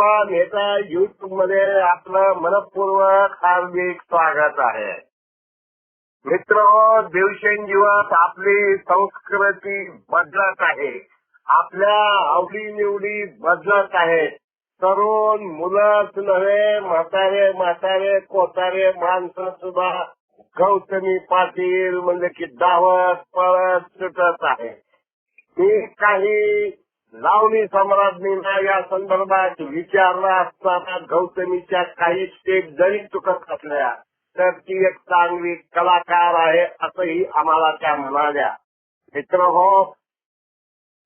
थोडा नेता युट्यूब मध्ये आपलं मनपूर्वक हार्दिक स्वागत आहे. मित्र, दिवसेंदिवस आपली संस्कृती बदलत आहे, आपल्या आवडीनिवडी बदलत आहेत. तरुण मुलंच नव्हे, म्हातारे कोतारे माणसं सुद्धा गौतमी पाटील म्हणजे की धावत पळत सुटत आहे. मी काही लावणी सम्राज्ञींना या संदर्भात विचारलं असताना गौतमीच्या काही स्टेप जरी चुकत असल्या तर ती एक चांगली कलाकार आहे असंही आम्हाला त्या म्हणाल्या. मित्रहो,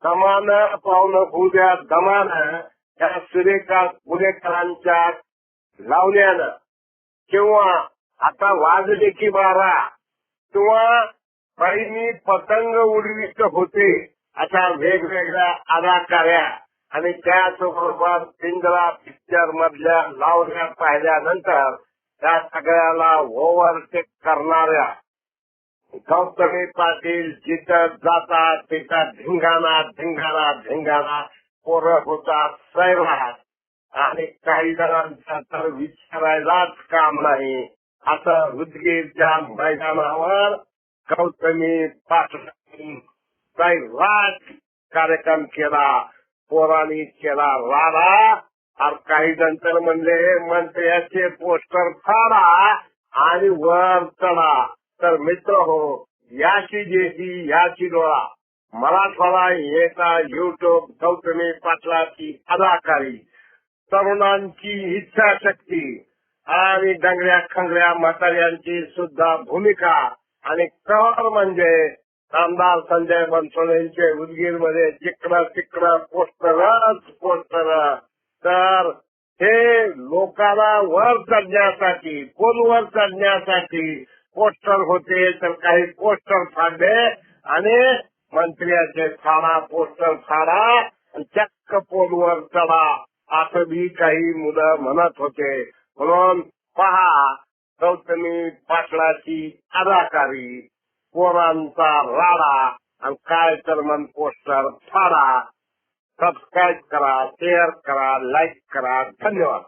दमानं पावलं होऊ द्या, दमानं त्या सूर्यकांत पुणेकरांच्या लावण्यानं किंवा आता वाजले की बारा किंवा बाईंनी पतंग उडवित होते अशा वेगवेगळ्या अदाकार्या आणि त्याचबरोबर पिंजरा पिक्चर मधल्या लावण्या पाहिल्यानंतर त्या सगळ्याला ओव्हरटेक करणाऱ्या गौतमी पाटील जिथं जातात तिथं धिंगाणा पोरं होतात सैराट आणि काही जणांचा तर विचारायलाच काम नाही. असं उदगीरच्या मैदानावर गौतमी पाटलांनी सैराट कार्यक्रम केला. पोरांनी केला राडा. आणि काही जण तर म्हणले मंत्र्याचे पोस्टर फाडा आणि वर चढा. तर मित्र हो, याची जेसी याची डोळा मराठवाडा येता युट्यूब गौतमी पाटलाची अदाकारी, तरुणांची इच्छाशक्ती आणि डंगऱ्या खंगऱ्या म्हाताऱ्यांची सुद्धा भूमिका आणि कवर म्हणजे आमदार संजय बनसोडेंचे उदगीरमध्ये जिकडं पोस्टर. तर हे लोकांना वर चढण्यासाठी, पोलवर चढण्यासाठी पोस्टर होते. तर काही पोस्टर फाडले आणि मंत्र्याचे फाडा, पोस्टर फाडा आणि चक्क पोलवर चढा असं बी काही मुलं म्हणत होते. म्हणून पहा गौतमी पाटलाची अदाकारी, पोरांचा राडा आणि काय तर मन पोस्टर फाडा. सबस्क्राईब करा, शेअर करा, लाईक करा. धन्यवाद.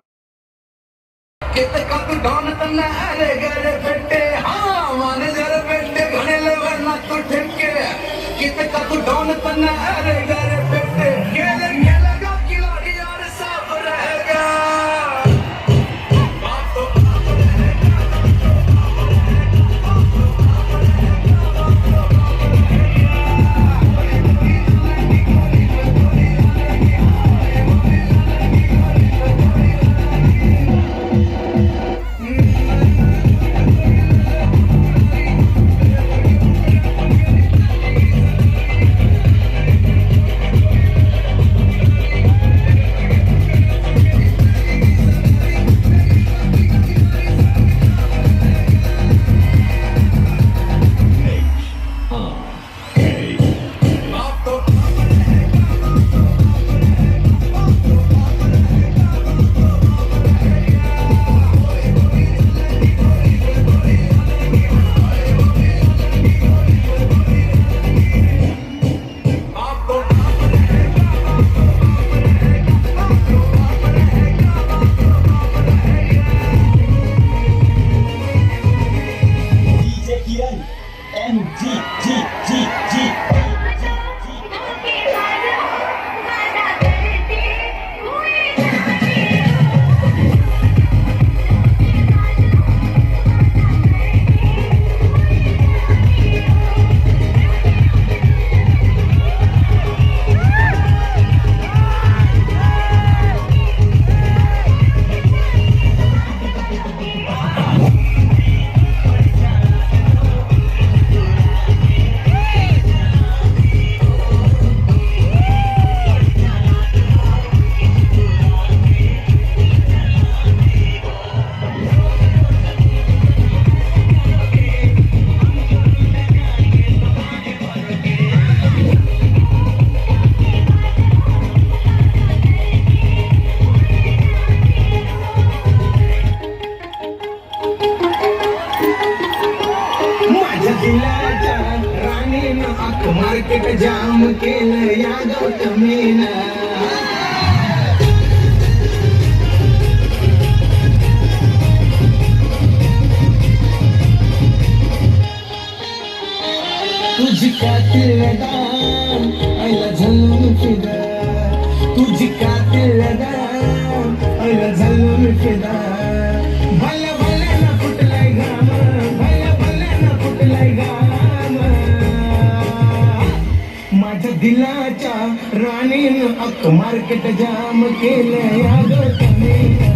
मार्केट जाम केलं या गौतमीनं. तुझी कातिल दाम आईला झालो मी फिदा तुझी कातिल दाम आईला झालो मी फिदा भल्या भल्या ना फुटलाय घाम भल्या भल्या ना फुटलाय घाम माझ्या दिलाच्या राणीनं अख्खं मार्केट जाम केलंय अगं कमी